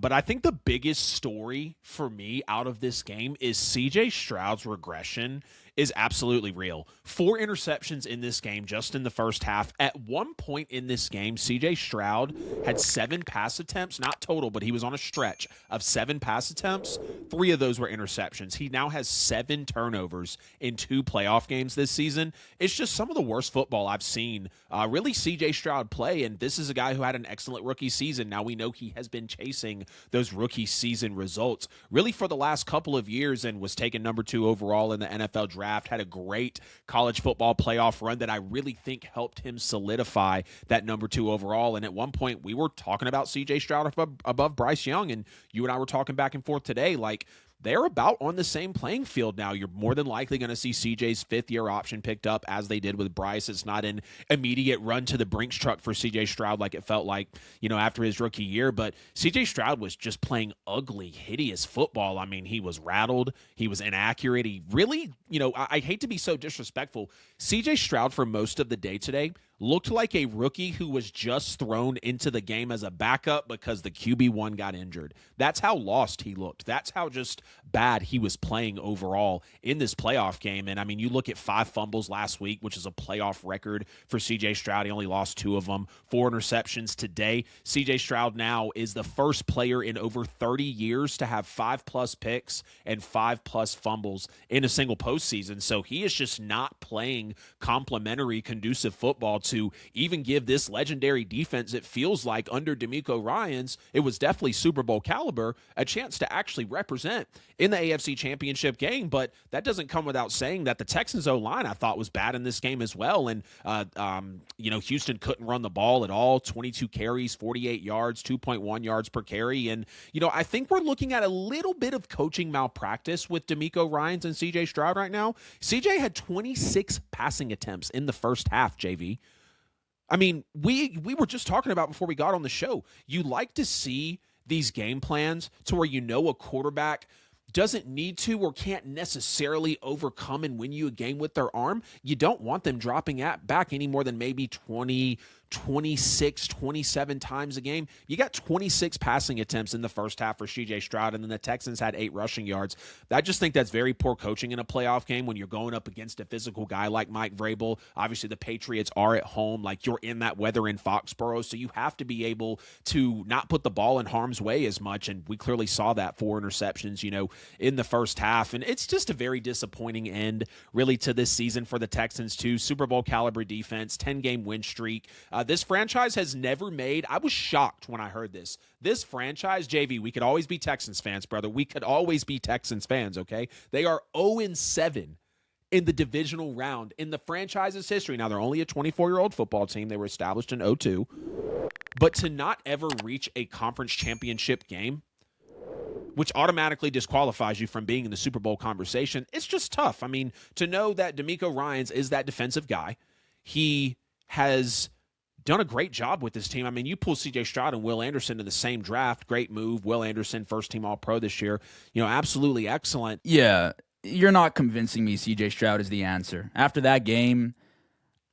But I think the biggest story for me out of this game is CJ Stroud's regression is absolutely real. 4 interceptions in this game just in the first half. At one point in this game, CJ Stroud had 7 pass attempts, not total, but he was on a stretch of 7 pass attempts. 3 of those were interceptions. He now has 7 turnovers in 2 playoff games this season. It's just some of the worst football I've seen really CJ Stroud play, and this is a guy who had an excellent rookie season. Now we know he has been chasing those rookie season results really for the last couple of years and was taken number 2 overall in the NFL draft. Had a great college football playoff run that I really think helped him solidify that number 2 overall. And at one point, we were talking about CJ Stroud above Bryce Young, and you and I were talking back and forth today. Like, they're about on the same playing field now. You're more than likely going to see CJ's 5th-year option picked up as they did with Bryce. It's not an immediate run to the Brinks truck for CJ Stroud like it felt like, after his rookie year. But CJ Stroud was just playing ugly, hideous football. I mean, he was rattled. He was inaccurate. He really, I hate to be so disrespectful. CJ Stroud for most of the day today looked like a rookie who was just thrown into the game as a backup because the QB1 got injured. That's how lost he looked. That's how just bad he was playing overall in this playoff game. And, I mean, you look at 5 fumbles last week, which is a playoff record for C.J. Stroud. He only lost 2 of them. 4 interceptions today. C.J. Stroud now is the first player in over 30 years to have 5-plus picks and 5-plus fumbles in a single postseason. So he is just not playing complimentary, conducive football to even give this legendary defense, it feels like under DeMeco Ryans, it was definitely Super Bowl caliber, a chance to actually represent in the AFC Championship game. But that doesn't come without saying that the Texans O-line I thought was bad in this game as well. And, Houston couldn't run the ball at all. 22 carries, 48 yards, 2.1 yards per carry. And, I think we're looking at a little bit of coaching malpractice with DeMeco Ryans and CJ Stroud right now. CJ had 26 passing attempts in the first half, JV. I mean, we were just talking about before we got on the show. You like to see these game plans to where a quarterback doesn't need to or can't necessarily overcome and win you a game with their arm. You don't want them dropping back any more than maybe 20, 26, 27 times a game. You got 26 passing attempts in the first half for CJ Stroud, and then the Texans had 8 rushing yards. I just think that's very poor coaching in a playoff game when you're going up against a physical guy like Mike Vrabel. Obviously, the Patriots are at home. Like, you're in that weather in Foxborough, so you have to be able to not put the ball in harm's way as much, and we clearly saw that 4 interceptions, in the first half. And it's just a very disappointing end, really, to this season for the Texans, too. Super Bowl caliber defense, 10-game win streak. This franchise has never made, I was shocked when I heard this. This franchise, JV, we could always be Texans fans, brother. We could always be Texans fans, okay? They are 0-7 in the divisional round in the franchise's history. Now, they're only a 24-year-old football team. They were established in 2002. But to not ever reach a conference championship game, which automatically disqualifies you from being in the Super Bowl conversation, it's just tough. I mean, to know that DeMeco Ryans is that defensive guy. He has done a great job with this team. I mean, you pull C.J. Stroud and Will Anderson in the same draft. Great move. Will Anderson, first-team All-Pro this year. Absolutely excellent. Yeah, you're not convincing me C.J. Stroud is the answer. After that game,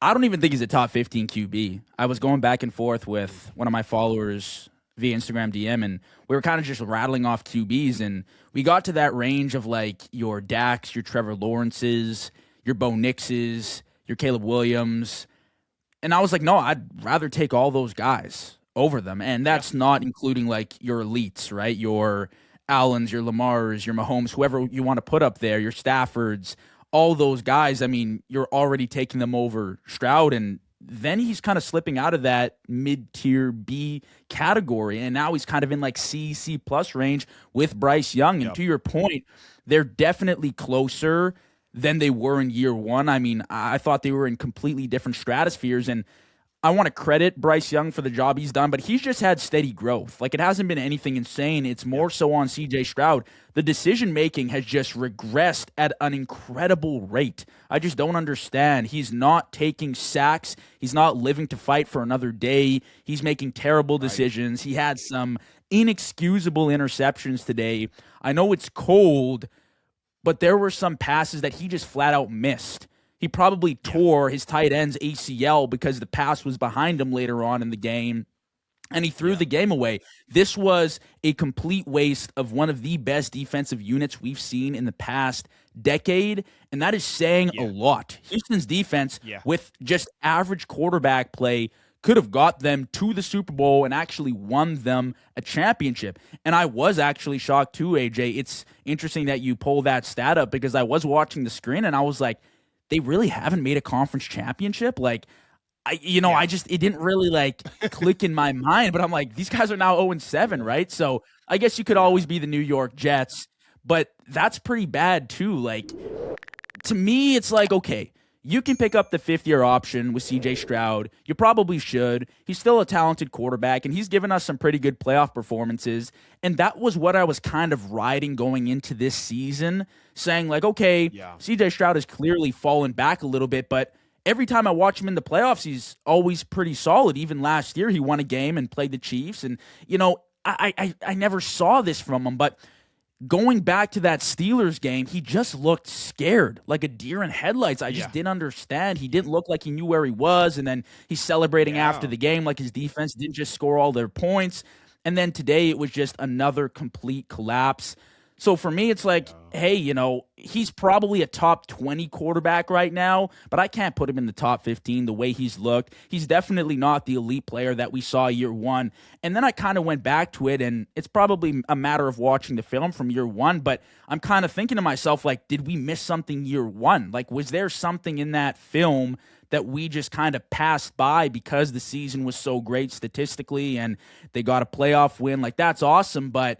I don't even think he's a top 15 QB. I was going back and forth with one of my followers via Instagram DM, and we were kind of just rattling off QBs, and we got to that range of like your Dax, your Trevor Lawrences, your Bo Nixes, your Caleb Williams. And I was like, no, I'd rather take all those guys over them. And that's not including like your elites, right? Your Allens, your Lamars, your Mahomes, whoever you want to put up there, your Staffords, all those guys. I mean, you're already taking them over Stroud, and then he's kind of slipping out of that mid-tier B category. And now he's kind of in like C plus range with Bryce Young. And to your point, they're definitely closer than they were in year one. I mean, I thought they were in completely different stratospheres, and I want to credit Bryce Young for the job he's done, but he's just had steady growth. Like, it hasn't been anything insane. It's more so on CJ Stroud. The decision-making has just regressed at an incredible rate. I just don't understand. He's not taking sacks. He's not living to fight for another day. He's making terrible decisions. He had some inexcusable interceptions today. I know it's cold, but there were some passes that he just flat out missed. He probably tore his tight end's ACL because the pass was behind him later on in the game. and he threw the game away. This was a complete waste of one of the best defensive units we've seen in the past decade, and that is saying a lot. Houston's defense, with just average quarterback play, could have got them to the Super Bowl and actually won them a championship. And I was actually shocked too, AJ. It's interesting that you pull that stat up because I was watching the screen and I was like, they really haven't made a conference championship? Like, it didn't really like click in my mind, but I'm like, these guys are now 0-7, right? So I guess you could always be the New York Jets, but that's pretty bad too. Like, to me, it's like, okay, you can pick up the fifth-year option with CJ Stroud. You probably should. He's still a talented quarterback, and he's given us some pretty good playoff performances. And that was what I was kind of riding going into this season, saying like, okay, CJ Stroud has clearly fallen back a little bit, but every time I watch him in the playoffs, he's always pretty solid. Even last year, he won a game and played the Chiefs. And, I never saw this from him, but going back to that Steelers game, he just looked scared, like a deer in headlights. I just didn't understand. He didn't look like he knew where he was, and then he's celebrating after the game like his defense didn't just score all their points. And then today it was just another complete collapse. So for me, it's like, hey, he's probably a top 20 quarterback right now, but I can't put him in the top 15 the way he's looked. He's definitely not the elite player that we saw year one. And then I kind of went back to it, and it's probably a matter of watching the film from year one, but I'm kind of thinking to myself, like, did we miss something year one? Like, was there something in that film that we just kind of passed by because the season was so great statistically and they got a playoff win? Like, that's awesome, but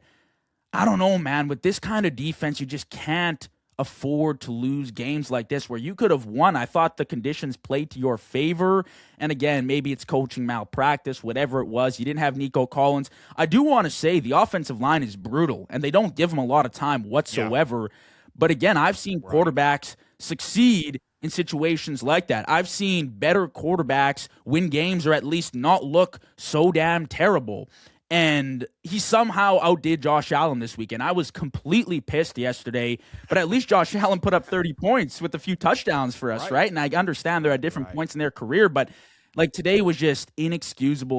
I don't know, man. With this kind of defense, you just can't afford to lose games like this where you could have won. I thought the conditions played to your favor. And again, maybe it's coaching malpractice, whatever it was. You didn't have Nico Collins. I do want to say the offensive line is brutal, and they don't give him a lot of time whatsoever. But again, I've seen quarterbacks succeed in situations like that. I've seen better quarterbacks win games or at least not look so damn terrible. And he somehow outdid Josh Allen this weekend. I was completely pissed yesterday, but at least Josh Allen put up 30 points with a few touchdowns for us, right? And I understand they're at different points in their career, but like today was just inexcusable.